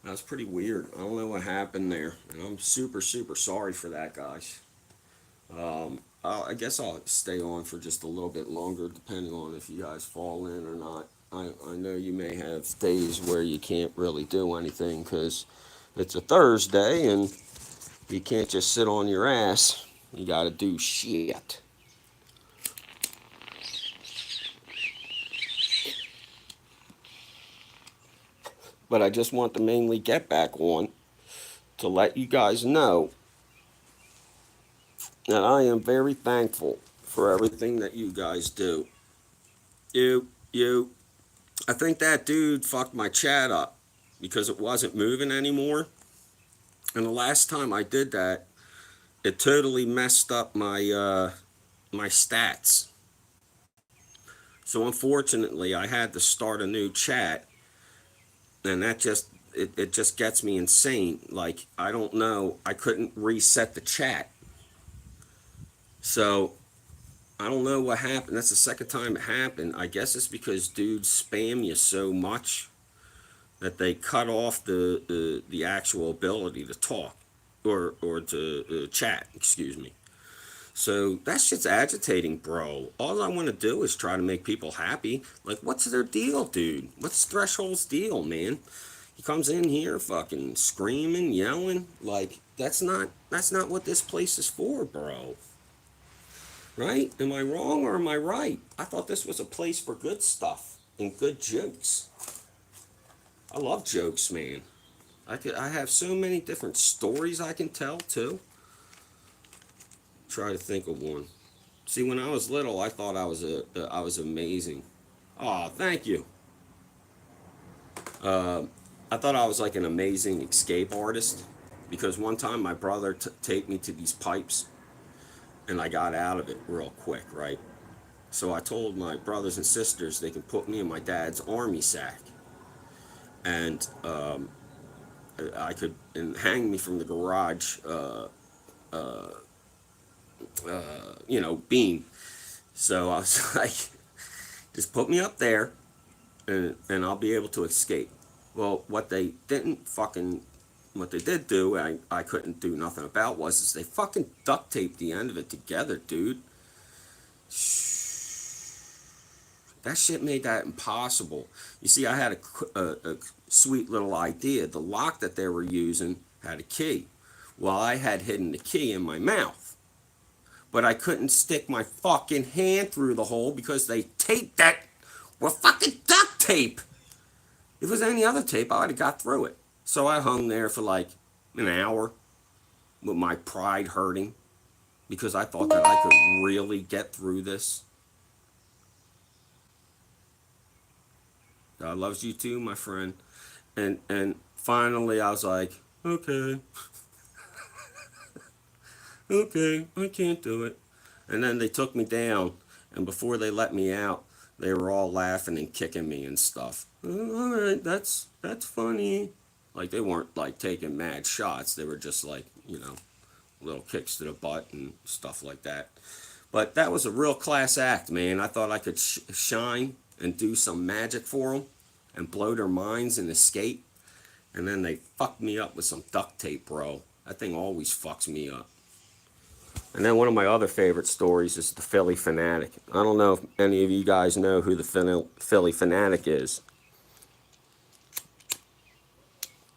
That was pretty weird. I don't know what happened there, and I'm super, super sorry for that, guys. I guess I'll stay on for just a little bit longer, depending on if you guys fall in or not. I know you may have days where you can't really do anything because it's a Thursday and you can't just sit on your ass. You got to do shit. But I just want to mainly get back on to let you guys know that I am very thankful for everything that you guys do. You. I think that dude fucked my chat up because it wasn't moving anymore. And the last time I did that, it totally messed up my stats. So unfortunately, I had to start a new chat, and that just it just gets me insane. Like I don't know, I couldn't reset the chat. So I don't know what happened. That's the second time it happened. I guess it's because dudes spam you so much that they cut off the actual ability to talk or to chat. Excuse me. So that shit's agitating, bro. All I want to do is try to make people happy. Like, what's their deal, dude? What's Threshold's deal, man? He comes in here fucking screaming, yelling. Like, that's not what this place is for, bro. Right? Am I wrong or am I right? I thought this was a place for good stuff and good jokes. I love jokes, man. I have so many different stories I can tell too. Try to think of one. See, when I was little, I thought I was amazing. Oh, thank you. I thought I was like an amazing escape artist because one time my brother taped me to these pipes and I got out of it real quick, right? So I told my brothers and sisters they can put me in my dad's army sack and I could and hang me from the garage, beam. So I was like, just put me up there and I'll be able to escape. Well, what they did do, I couldn't do nothing about was is they fucking duct taped the end of it together, dude. That shit made that impossible. You see, I had a sweet little idea. The lock that they were using had a key. Well, I had hidden the key in my mouth. But I couldn't stick my fucking hand through the hole because they taped that with fucking duct tape. If it was any other tape, I would have got through it. So I hung there for like an hour with my pride hurting because I thought that I could really get through this. God loves you too, my friend. And finally I was like, okay, okay, I can't do it. And then they took me down, and before they let me out, they were all laughing and kicking me and stuff. All right, that's funny. Like they weren't like taking mad shots. They were just like little kicks to the butt and stuff like that. But that was a real class act, man. I thought I could shine and do some magic for them and blow their minds and escape. And then they fucked me up with some duct tape, bro. That thing always fucks me up. And then one of my other favorite stories is the Phillie Phanatic. I don't know if any of you guys know who the Phillie Phanatic is,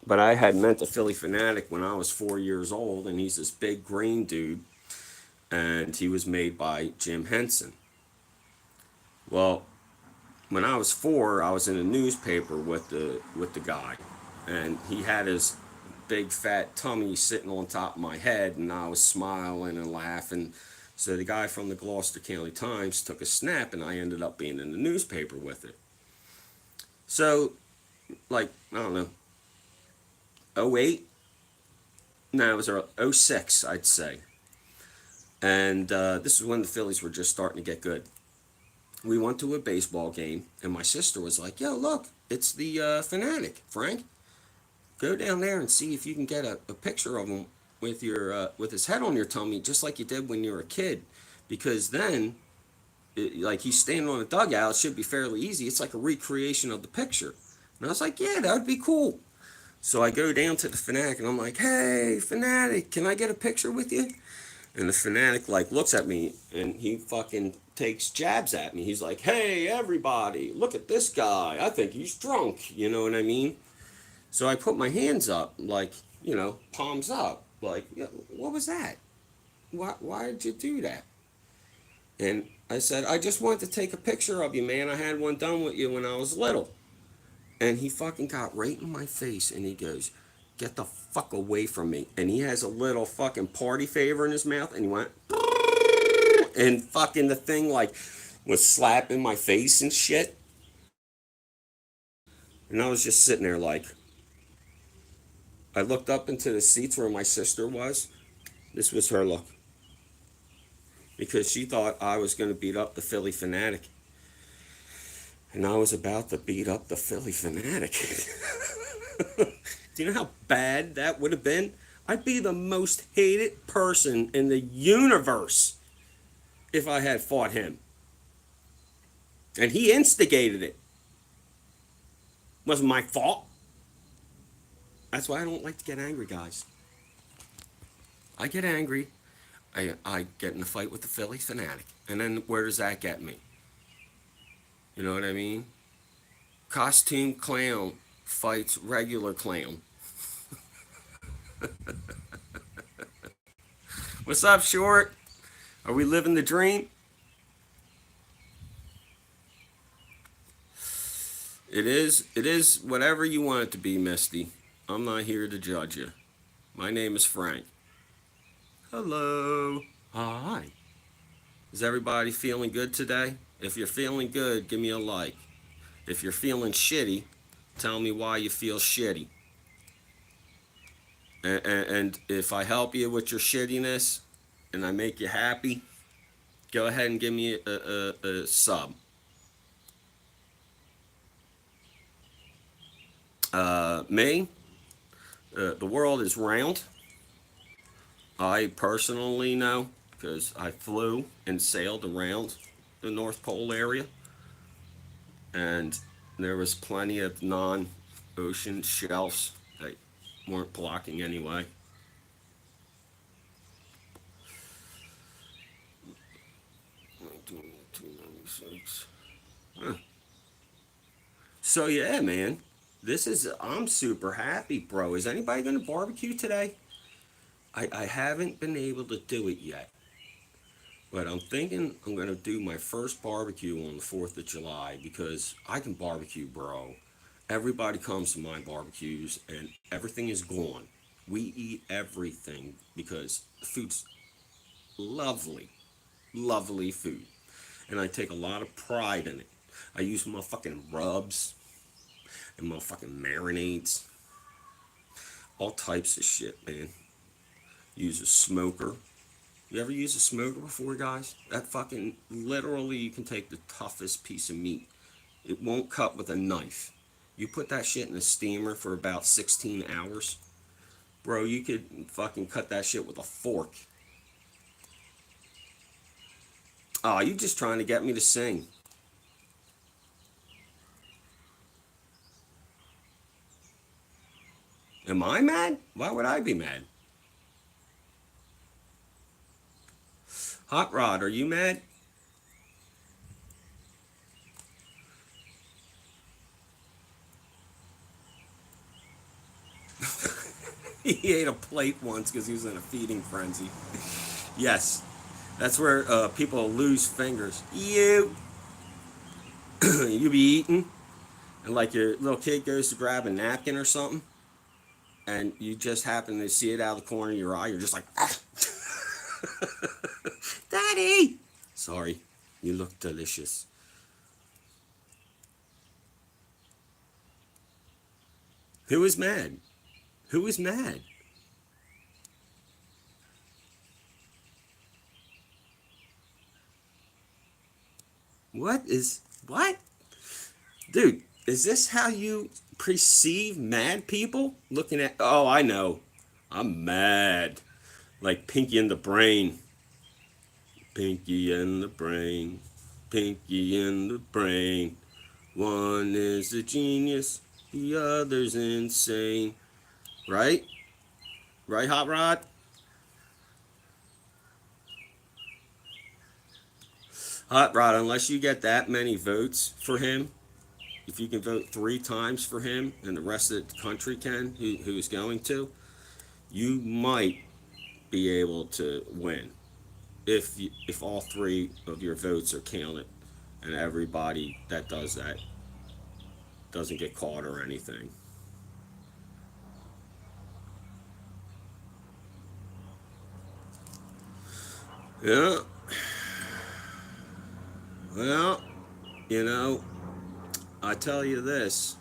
but I had met the Phillie Phanatic when I was 4 years old, and he's this big green dude, and he was made by Jim Henson. Well, when I was four, I was in a newspaper with the guy, and he had his big fat tummy sitting on top of my head, and I was smiling and laughing. So the guy from the Gloucester County Times took a snap, and I ended up being in the newspaper with it. So, like, I don't know, '08? No, it was '06, I'd say. And this is when the Phillies were just starting to get good. We went to a baseball game, and my sister was like, yo, look, it's the Phanatic, Frank. Go down there and see if you can get a picture of him with his head on your tummy, just like you did when you were a kid. Because then, like he's standing on a dugout, it should be fairly easy. It's like a recreation of the picture. And I was like, yeah, that would be cool. So I go down to the Fanatic and I'm like, hey, Fanatic, can I get a picture with you? And the Fanatic like looks at me and he fucking takes jabs at me. He's like, hey, everybody, look at this guy. I think he's drunk. You know what I mean? So I put my hands up, like, palms up. Like, "Yeah, what was that? Why did you do that?" And I said, I just wanted to take a picture of you, man. I had one done with you when I was little. And he fucking got right in my face and he goes, get the fuck away from me. And he has a little fucking party favor in his mouth and he went, and fucking the thing like was slapping my face and shit. And I was just sitting there like, I looked up into the seats where my sister was. This was her look. Because she thought I was going to beat up the Philly Fanatic. And I was about to beat up the Philly Fanatic. Do you know how bad that would have been? I'd be the most hated person in the universe if I had fought him. And he instigated it. Wasn't my fault. That's why I don't like to get angry, guys. I get angry. I get in a fight with the Philly Fanatic. And then where does that get me? You know what I mean? Costume clown fights regular clown. What's up, Short? Are we living the dream? It is whatever you want it to be, Misty. I'm not here to judge you. My name is Frank. Hello. Hi. Is everybody feeling good today? If you're feeling good, give me a like. If you're feeling shitty, tell me why you feel shitty. And if I help you with your shittiness and I make you happy, go ahead and give me a sub. Me, the world is round. I personally know because I flew and sailed around the North Pole area, and there was plenty of non-ocean shelves that weren't blocking anyway. 296. Huh. So yeah, man, I'm super happy, bro. Is anybody gonna barbecue today? I haven't been able to do it yet. But I'm thinking I'm gonna do my first barbecue on the 4th of July because I can barbecue, bro. Everybody comes to my barbecues and everything is gone. We eat everything because the food's lovely, lovely food. And I take a lot of pride in it. I use motherfucking rubs and motherfucking marinades, all types of shit, man. Use a smoker. You ever use a smoker before, guys? That fucking literally, you can take the toughest piece of meat. It won't cut with a knife. You put that shit in a steamer for about 16 hours, bro. You could fucking cut that shit with a fork. Oh, you just trying to get me to sing? Am I mad? Why would I be mad? Hot Rod, are you mad? He ate a plate once because he was in a feeding frenzy. Yes, that's where people lose fingers. You be eating, and like your little kid goes to grab a napkin or something, and you just happen to see it out of the corner of your eye. You're just like, ah. Daddy. Sorry, you look delicious. Who is mad? Who is mad? What? Dude, is this how you perceive mad people? Looking at, oh, I know. I'm mad. Like Pinky and the Brain. Pinky and the Brain. Pinky and the Brain. One is a genius, the other's insane. right? Right, Hot Rod? Hot Rod, unless you get that many votes for him, if you can vote 3 times for him and the rest of the country can, who's going to, you might be able to win if all 3 of your votes are counted and everybody that does that doesn't get caught or anything. Yeah, well, you know, I tell you this,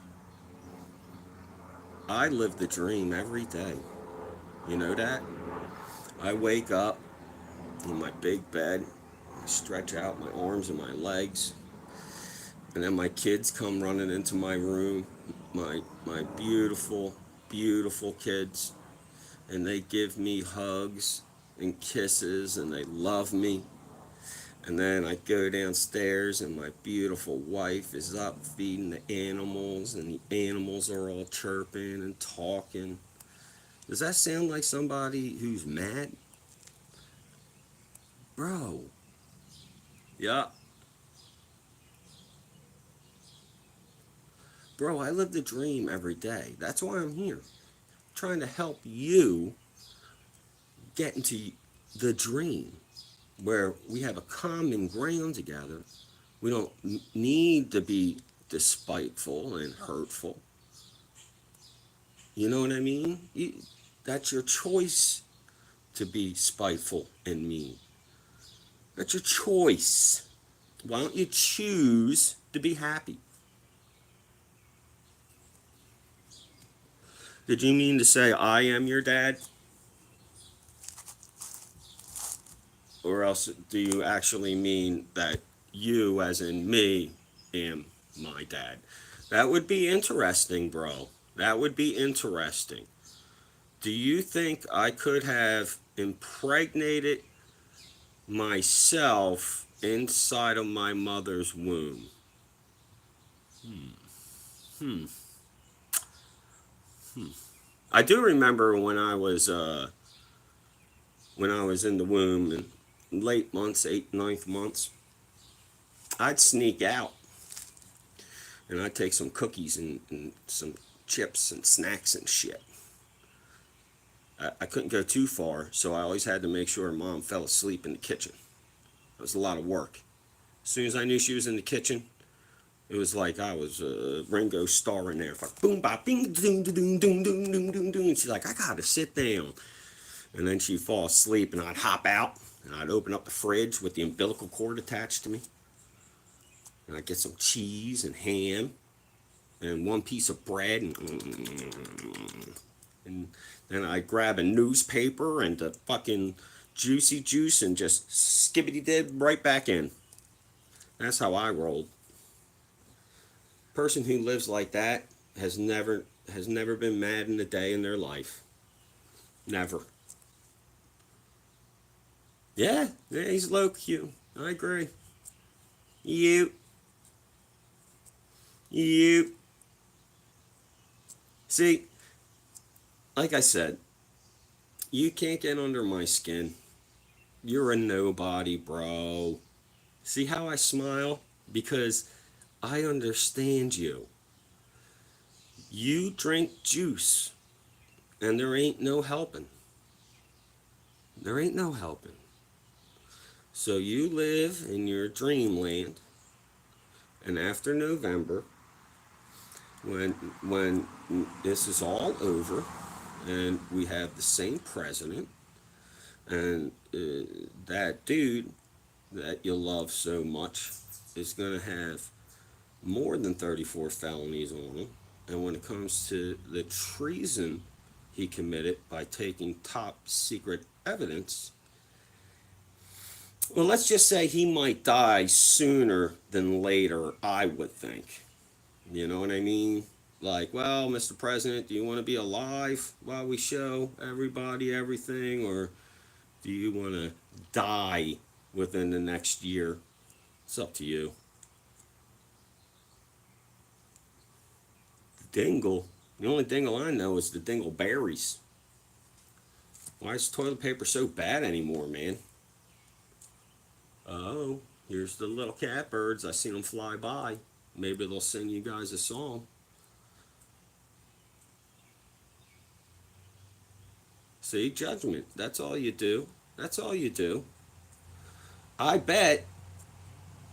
I live the dream every day. You know that? I wake up in my big bed, I stretch out my arms and my legs, and then my kids come running into my room, my beautiful, beautiful kids, and they give me hugs and kisses and they love me. And then I go downstairs and my beautiful wife is up feeding the animals and the animals are all chirping and talking. Does that sound like somebody who's mad? Bro. Yeah. Bro, I live the dream every day. That's why I'm here. Trying to help you get into the dream where we have a common ground together. We don't need to be despiteful and hurtful. You know what I mean? That's your choice to be spiteful and mean. That's your choice. Why don't you choose to be happy? Did you mean to say I am your dad? Or else do you actually mean that you, as in me, am my dad? That would be interesting, bro. That would be interesting. Do you think I could have impregnated myself inside of my mother's womb? Hmm. I do remember when I was in the womb in late months, 8th, 9th months, I'd sneak out and I'd take some cookies and some chips and snacks and shit. I couldn't go too far, so I always had to make sure mom fell asleep in the kitchen. It was a lot of work. As soon as I knew she was in the kitchen, it was like I was Ringo Starr in there. It's like boom, bop, ding, ding, ding, ding, ding, ding, ding, ding. And she's like, I gotta sit down. And then she'd fall asleep, and I'd hop out, and I'd open up the fridge with the umbilical cord attached to me, and I'd get some cheese and ham and one piece of bread, and then I'd grab a newspaper and the fucking juicy juice and just skibbity dib right back in. That's how I rolled. Person who lives like that has never been mad in a day in their life. Never. Yeah, he's low Q. I agree. You, you. See, like I said, you can't get under my skin. You're a nobody, bro. See how I smile? Because I understand you. You drink juice, and there ain't no helping. There ain't no helping. So you live in your dreamland, and after November, when this is all over, and we have the same president, and that dude that you love so much is going to have more than 34 felonies on him. And when it comes to the treason he committed by taking top secret evidence, well, let's just say he might die sooner than later, I would think. You know what I mean? Like, well, Mr. President, do you want to be alive while we show everybody everything, or do you want to die within the next year? It's up to you. Dingle? The only dingle I know is the dingleberries. Why is toilet paper so bad anymore, man? Oh, here's the little catbirds. I seen them fly by. Maybe they'll sing you guys a song. See, judgment. That's all you do. That's all you do. I bet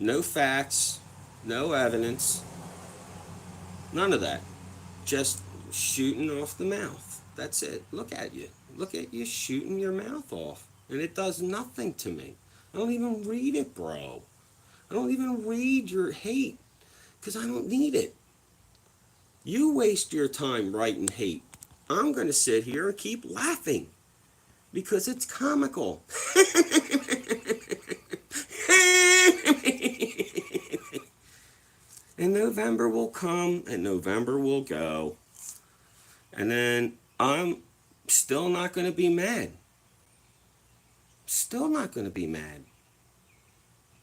no facts, no evidence, none of that. Just shooting off the mouth. That's it. Look at you. Look at you shooting your mouth off. And it does nothing to me. I don't even read it, bro. I don't even read your hate because I don't need it. You waste your time writing hate. I'm going to sit here and keep laughing because it's comical. And November will come and November will go. And then I'm still not going to be mad. Still not going to be mad.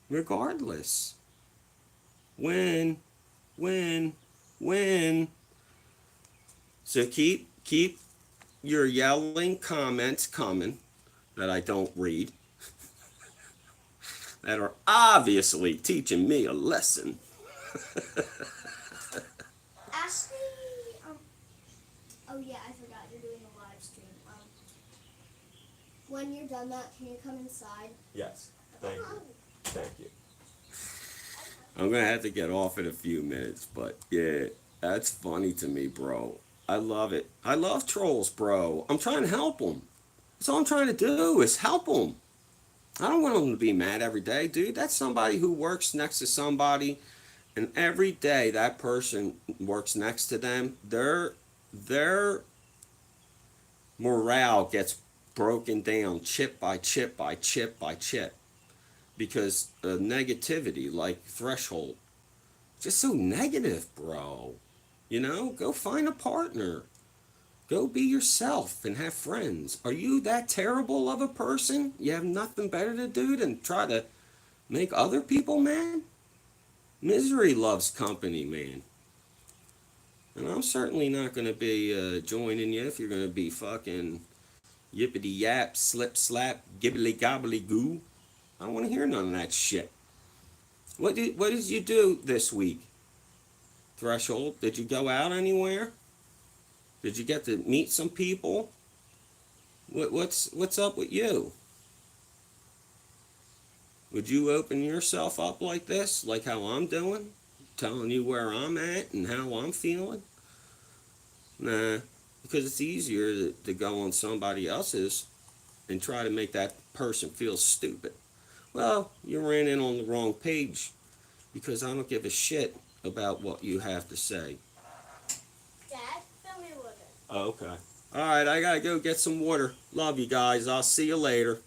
Regardless. When. So keep your yelling comments coming that I don't read. That are obviously teaching me a lesson. Ashley, oh yeah, I forgot you're doing a live stream. When you're done that, can you come inside? Yes, thank you. Thank you. I'm gonna have to get off in a few minutes, but yeah, that's funny to me, bro. I love it. I love trolls, bro. I'm trying to help them. That's all I'm trying to do is help them. I don't want them to be mad every day, dude. That's somebody who works next to somebody, and every day that person works next to them, their morale gets broken down chip by chip by chip by chip because of negativity, like Threshold, just so negative, bro. You know, go find a partner. Go be yourself and have friends. Are you that terrible of a person? You have nothing better to do than try to make other people mad? Misery loves company, man. And I'm certainly not going to be joining you if you're going to be fucking yippity yap, slip slap, gibbly gobbly goo. I don't want to hear none of that shit. What did you do this week, Threshold? Did you go out anywhere? Did you get to meet some people? What's up with you? Would you open yourself up like this, like how I'm doing? Telling you where I'm at and how I'm feeling? Nah, because it's easier to go on somebody else's and try to make that person feel stupid. Well, you ran in on the wrong page because I don't give a shit about what you have to say. Dad, fill me water. Okay. All right, I gotta go get some water. Love you guys. I'll see you later.